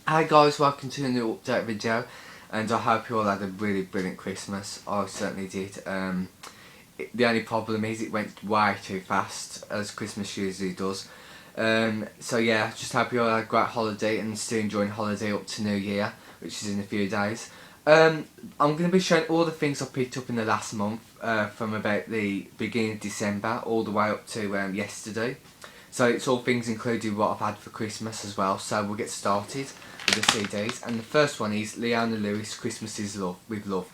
Hi guys, welcome to a new update video, and I hope you all had a really brilliant Christmas. I certainly did. The only problem is it went way too fast, as Christmas usually does. So yeah, just hope you all had a great holiday and still enjoying holiday up to New Year, which is in a few days. I'm going to be showing all the things I picked up in the last month, from about the beginning of December all the way up to yesterday. So it's all things including what I've had for Christmas as well. So we'll get started with the CDs. And the first one is Leona Lewis, Christmas is Love, with Love.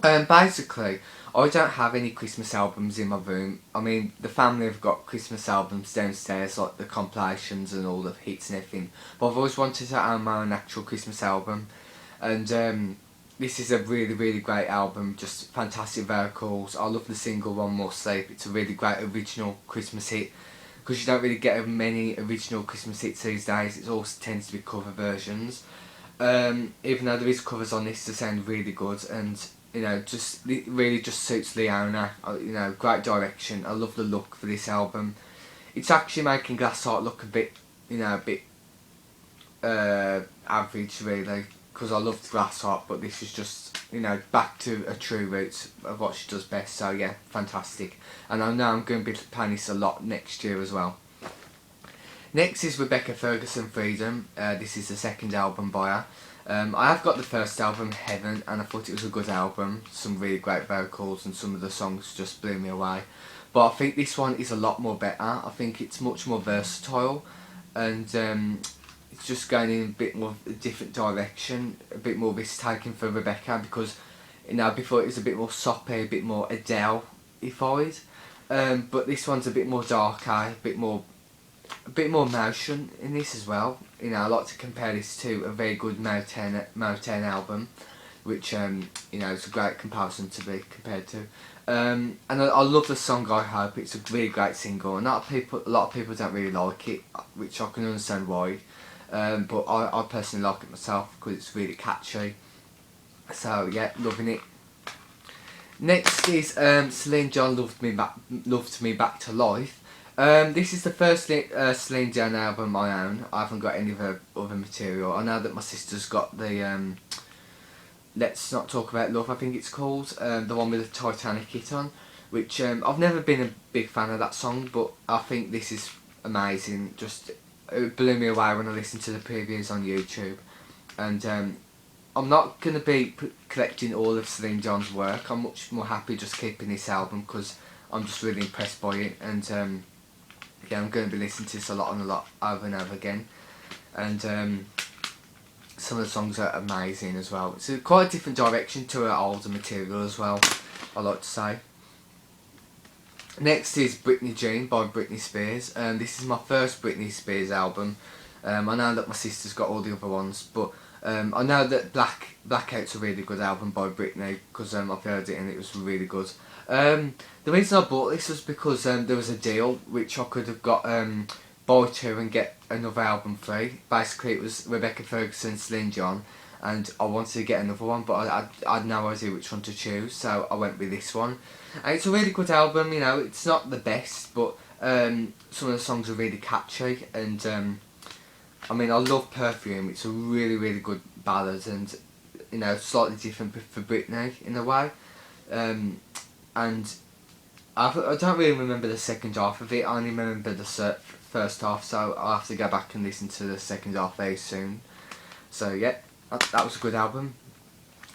Basically, I don't have any Christmas albums in my room. I mean, the family have got Christmas albums downstairs, like the compilations and all the hits and everything. But I've always wanted to own my own actual Christmas album. And this is a really great album, just fantastic vocals. I love the single One More Sleep. It's a really great original Christmas hit, because you don't really get many original Christmas hits these days. It all tends to be cover versions. Even though there is covers on this, they sound really good, and you know, it really just suits Leona. You know, great direction. I love the look for this album. It's actually making Glass Heart look a bit, you know, a bit average really, because I loved Glass Heart, but this is just, you know, back to a true roots of what she does best. So yeah, fantastic. And I know I'm going to be playing this a lot next year as well. Next is Rebecca Ferguson, Freedom. This is the second album by her. I have got the first album, Heaven, and I thought it was a good album. Some really great vocals and some of the songs just blew me away. But I think this one is a lot more better. I think it's much more versatile, and it's just going in a bit more a different direction, a bit more risk taking for Rebecca, because you know, before it was a bit more soppy, a bit more Adele-ified, but this one's a bit more darker, a bit more motion in this as well. You know, I like to compare this to a very good Motown album, which you know, is a great comparison to be compared to. And I love the song I Hope. It's a really great single, and a lot of people don't really like it, which I can understand why. But I personally like it myself because it's really catchy. So yeah, loving it. Next is Celine Dion, Loved Me Back to Life. This is the first Celine Dion album I own. I haven't got any of her other material. I know that my sister's got the Let's Not Talk About Love, I think it's called, the one with the Titanic hit on, which I've never been a big fan of that song, but I think this is amazing. Just it blew me away when I listened to the previews on YouTube, and I'm not going to be collecting all of Celine Dion's work. I'm much more happy just keeping this album because I'm just really impressed by it, and yeah, I'm going to be listening to this a lot over and over again, and some of the songs are amazing as well. It's quite a different direction to her older material as well, I like to say. Next is Britney Jean by Britney Spears. This is my first Britney Spears album. I know that my sister's got all the other ones, but I know that Blackout's a really good album by Britney, because I've heard it and it was really good. The reason I bought this was because there was a deal which I could have got buy two and get another album free. Basically, it was Rebecca Ferguson, Celine Dion, and I wanted to get another one, but I had no idea which one to choose, so I went with this one. And it's a really good album. You know, it's not the best, but some of the songs are really catchy, and I mean, I love Perfume. It's a really good ballad, and you know, slightly different for Britney in a way. And I don't really remember the second half of it. I only remember the first half, so I'll have to go back and listen to the second half very soon. So yeah, that was a good album.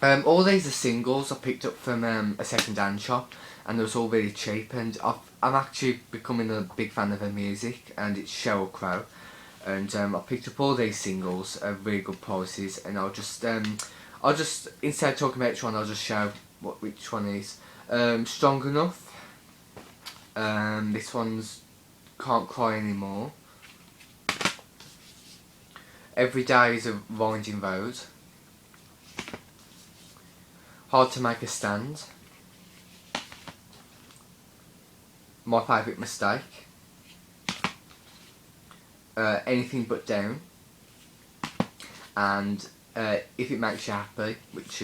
All these are singles I picked up from a second-hand shop, and it was all really cheap. And I'm actually becoming a big fan of her music, and it's Sheryl Crow. And I picked up all these singles at really good prices, and I'll just instead of talking about each one, I'll just show which one is. Strong Enough. This one's Can't Cry Anymore. Every Day is a Winding Road. Hard to Make a Stand. My Favourite Mistake. Anything But Down. And If It Makes You Happy, which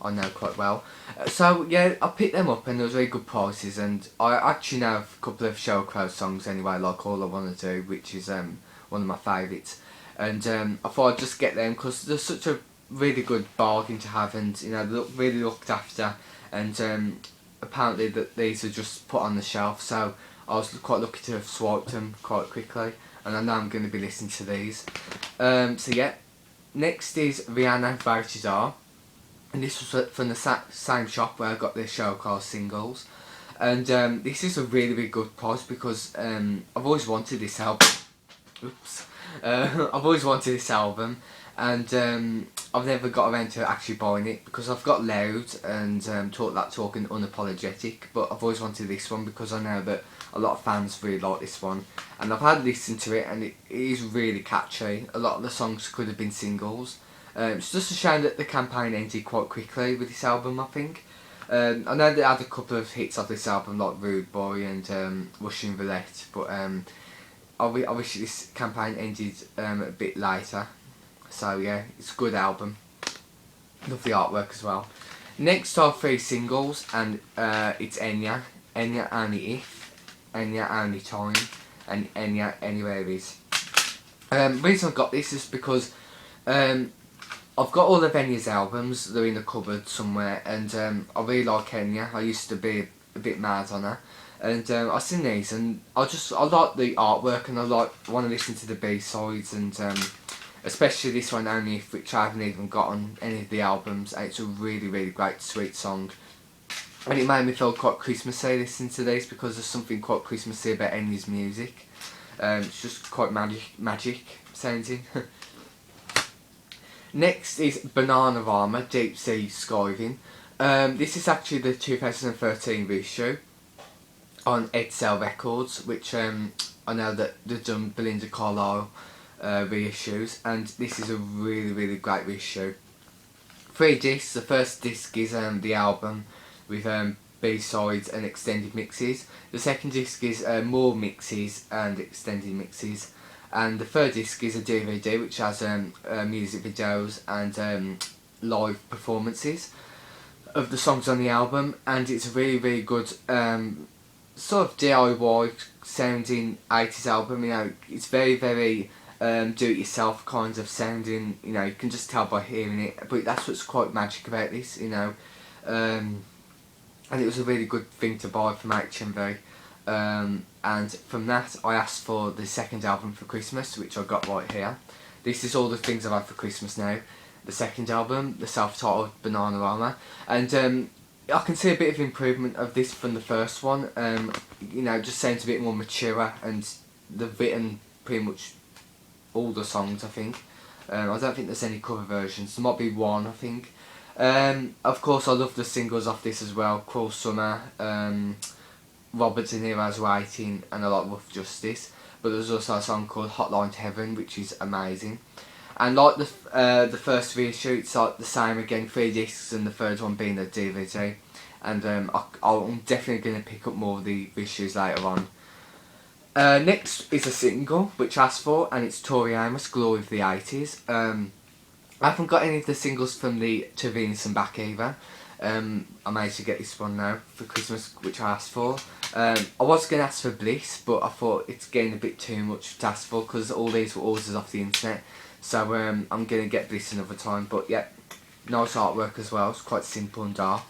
I know quite well. So yeah, I picked them up and there was very good prices, and I actually know a couple of Sheryl Crow songs anyway, like All I Wanna Do, which is one of my favourites. and I thought I'd just get them because they're such a really good bargain to have, and you know, they look really looked after, and apparently that these are just put on the shelf, so I was quite lucky to have swiped them quite quickly, and I know I'm going to be listening to these. So yeah, next is Rihanna Vouchers Are, and this was from the same shop where I got the show called Singles, and this is a really, really good price because I've always wanted this album. Oops. I've always wanted this album, and I've never got around to actually buying it because I've got Loud and Talking Unapologetic, but I've always wanted this one because I know that a lot of fans really like this one, and I've had listened to it, and it is really catchy. A lot of the songs could have been singles. It's just a shame that the campaign ended quite quickly with this album, I think. I know they had a couple of hits off this album like Rude Boy and Russian Roulette, but I wish this campaign ended a bit later. So yeah, it's a good album. Love the artwork as well. Next are 3 singles, and it's Enya, Enya Only If, Enya Only Time, and Enya Anywhere Is. The reason I got this is because I've got all of Enya's albums. They're in the cupboard somewhere, and I really like Enya. I used to be a bit mad on her, and I've seen these, and I like the artwork, and I want to listen to the B-sides, and especially this one Only If, which I haven't even got on any of the albums, and it's a really, really great, sweet song. And it made me feel quite Christmassy listening to these because there's something quite Christmassy about Enya's music. It's just quite magic sounding. Next is Bananarama Deep Sea Skiving. This is actually the 2013 reissue on Edsel Records, which I know that they've done Belinda Carlisle reissues, and this is a really, really great reissue. 3 discs. The first disc is the album with B-sides and extended mixes. The second disc is more mixes and extended mixes. And the third disc is a DVD which has music videos and live performances of the songs on the album, and it's a really, really good sort of DIY sounding 80s album. You know, it's very, very do-it-yourself kind of sounding. You know, you can just tell by hearing it, but that's what's quite magic about this, you know. And it was a really good thing to buy from HMV. And from that I asked for the second album for Christmas, which I got right here. This is all the things I've had for Christmas now. The second album, the self-titled Bananarama, and I can see a bit of improvement of this from the first one. You know, just sounds a bit more mature, and they've written pretty much all the songs, I think. I don't think there's any cover versions. There might be one, I think. Of course I love the singles off this as well. Cruel Summer, Robert De Niro's Waiting, and a lot of Rough Justice. But there's also a song called Hotline to Heaven, which is amazing. And like the first reissue, it's like the same again, 3 discs, and the third one being the DVD. And I'm definitely going to pick up more of the reissues later on. Next is a single which I asked for, and it's Tori Amos, Glory of the 80s. I haven't got any of the singles from the To Venus and Back either. I managed to get this one now for Christmas, which I asked for. I was going to ask for Bliss, but I thought it's getting a bit too much to ask for because all these were orders off the internet. So I'm going to get Bliss another time. But yeah, nice artwork as well. It's quite simple and dark.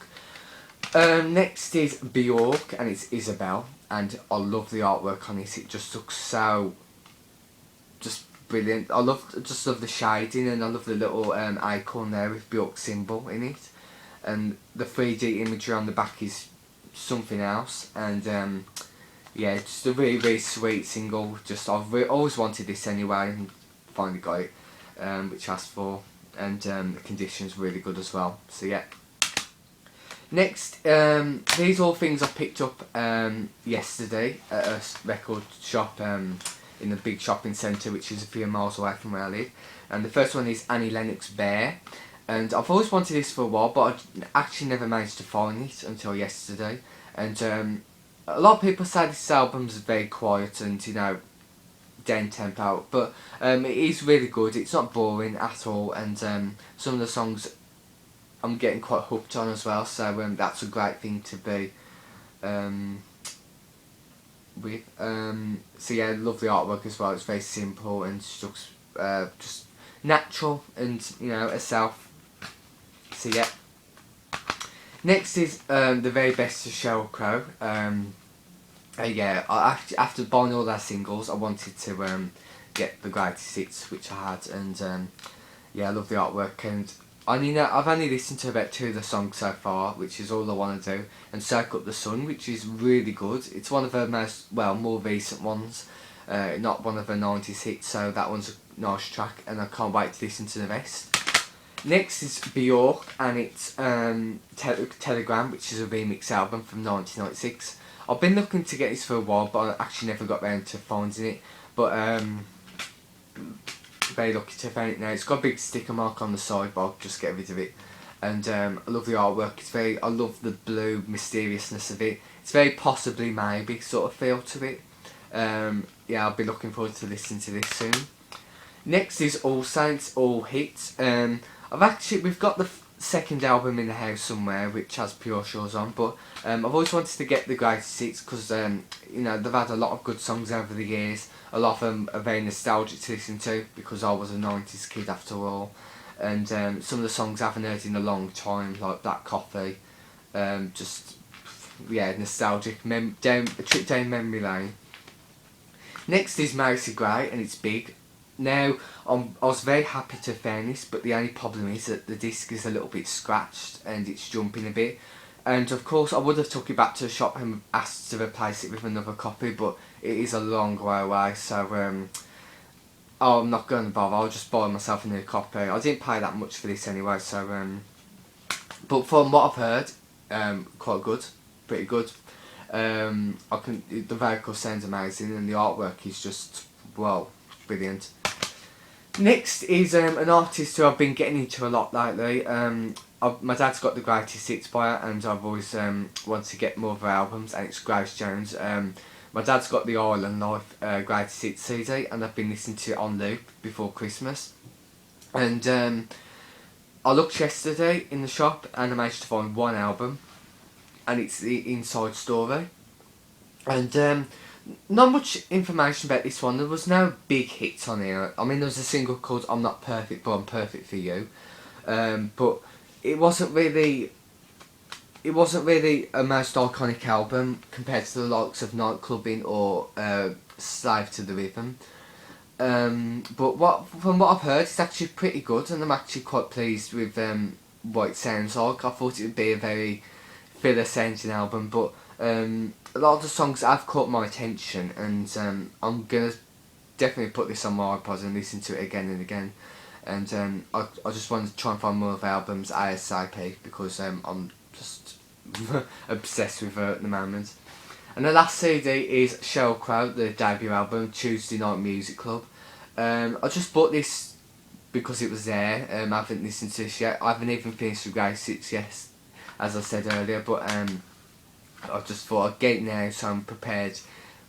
Next is Bjork, and it's Isabel, and I love the artwork on this. It just looks so just brilliant. Just love the shading, and I love the little icon there with Bjork's symbol in it. And the 3D imagery on the back is something else, and yeah, just a really, really sweet single. Just I've always wanted this anyway, and finally got it, which I asked for, and the condition's really good as well. So yeah. Next, these are all things I picked up yesterday at a record shop in the big shopping centre, which is a few miles away from where I live. And the first one is Annie Lennox Bear. And I've always wanted this for a while, but I actually never managed to find it until yesterday. And a lot of people say this album's very quiet and, you know, down tempo, but it is really good. It's not boring at all, and some of the songs I'm getting quite hooked on as well. So that's a great thing to be with. So yeah, I love the artwork as well. It's very simple and just looks just natural and, you know, herself. So yeah. Next is the very best of Sheryl Crow. Yeah, after buying all their singles, I wanted to get the greatest hits, which I had, and yeah, I love the artwork. And I've only listened to about 2 of the songs so far, which is all I want to do. And Soak Up the Sun, which is really good. It's one of her more recent ones, not one of her 90s hits, so that one's a nice track, and I can't wait to listen to the rest. Next is Bjork, and it's Telegram, which is a remix album from 1996. I've been looking to get this for a while, but I actually never got round to finding it. But very lucky to find it now. It's got a big sticker mark on the side, but I'll just get rid of it. And I love the artwork. I love the blue mysteriousness of it. It's very possibly maybe sort of feel to it. Yeah, I'll be looking forward to listening to this soon. Next is All Saints, All Hits. We've got the second album in the house somewhere, which has Pure Shores on, but I've always wanted to get the greatest hits because you know, they've had a lot of good songs over the years. A lot of them are very nostalgic to listen to because I was a 90s kid after all, and some of the songs I haven't heard in a long time, like Black Coffee, just yeah, nostalgic. A trip down memory lane. Next is Macy Gray, and it's Big. Now, I was very happy to find this, but the only problem is that the disc is a little bit scratched and it's jumping a bit. And of course, I would have took it back to the shop and asked to replace it with another copy, but it is a long way away, so I'm not going to bother. I'll just buy myself a new copy. I didn't pay that much for this anyway, so but from what I've heard, quite good, pretty good. The vocal sounds amazing, and the artwork is just, well, brilliant. Next is an artist who I've been getting into a lot lately. My dad's got the greatest hits by her, and I've always wanted to get more of her albums, and it's Grace Jones. My dad's got the Island Life greatest hits CD, and I've been listening to it on loop before Christmas. And I looked yesterday in the shop, and I managed to find one album, and it's the Inside Story. And not much information about this one. There was no big hits on here. I mean, there was a single called I'm Not Perfect, but I'm Perfect for You. But it wasn't really a most iconic album compared to the likes of Nightclubbing or Slave to the Rhythm. But from what I've heard, it's actually pretty good, and I'm actually quite pleased with what it sounds like. I thought it would be a very filler sounding album, but a lot of the songs have caught my attention, and I'm gonna definitely put this on my iPod and listen to it again and again. And I just want to try and find more of albums ASAP because I'm just obsessed with her at the moment. And the last CD is Sheryl Crow, the debut album, Tuesday Night Music Club. I just bought this because it was there. I haven't listened to this yet. I haven't even finished the Grace Hits yet, as I said earlier, but I just thought I'd get it now so I'm prepared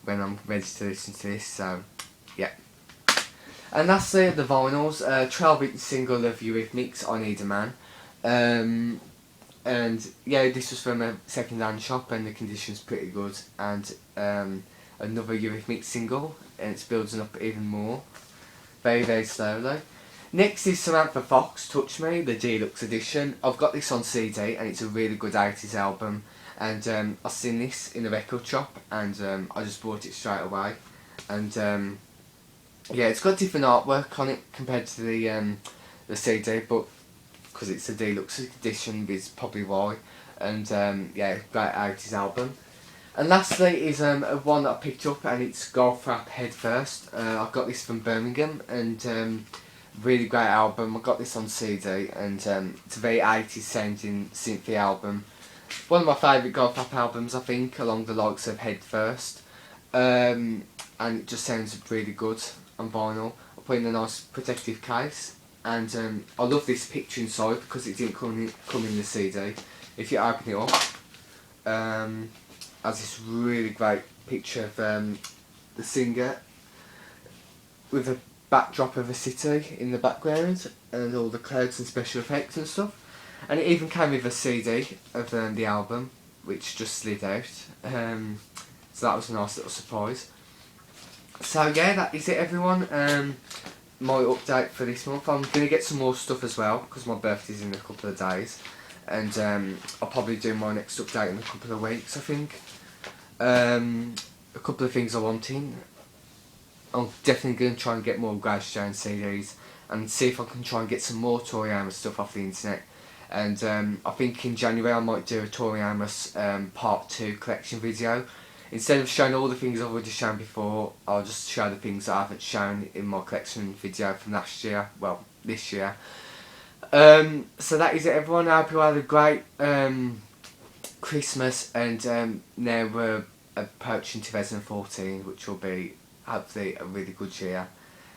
when I'm ready to listen to this, so yeah. And lastly, the vinyls, 12-inch single of Eurythmics, I Need a Man. And yeah, this was from a second-hand shop and the condition's pretty good. And another Eurythmics single, and it's building up even more, very, very slowly. Next is Samantha Fox, Touch Me, the deluxe edition. I've got this on CD and it's a really good 80s album. And I've seen this in the record shop, and I just bought it straight away. And yeah, it's got different artwork on it compared to the CD, but because it's a deluxe edition is probably why. And yeah, great 80s album. And lastly is one that I picked up, and it's Golf Rap Head First. I got this from Birmingham, and really great album. I got this on CD, and it's a very 80s sounding synthy album. One of my favourite golf rap albums, I think, along the likes of Head First. And it just sounds really good on vinyl. I put it in a nice protective case. And I love this picture inside because it didn't come in the CD. If you open it up, has this really great picture of the singer with a backdrop of a city in the background and all the clouds and special effects and stuff. And it even came with a CD of the album, which just slid out. So that was a nice little surprise. So yeah, that is it, everyone. my update for this month. I'm going to get some more stuff as well because my birthday's in a couple of days, and I'll probably do my next update in a couple of weeks, I think. A couple of things I want in. I'm definitely going to try and get more Grace Jones CDs and see if I can try and get some more Toriyama stuff off the internet. And I think in January I might do a Toriyama part 2 collection video. Instead of showing all the things I've already shown before, I'll just show the things that I haven't shown in my collection video from last year, well, this year. So that is it, everyone. I hope you had a great Christmas, and now we're approaching 2014, which will be hopefully a really good year.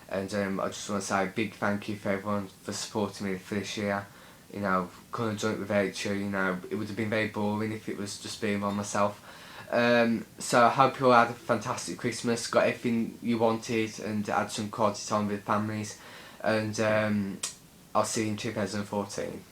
And I just want to say a big thank you for everyone for supporting me for this year. You know, couldn't have done it without you. You know, it would have been very boring if it was just being by myself. So I hope you all had a fantastic Christmas, got everything you wanted, and had some quality time with families. And I'll see you in 2014.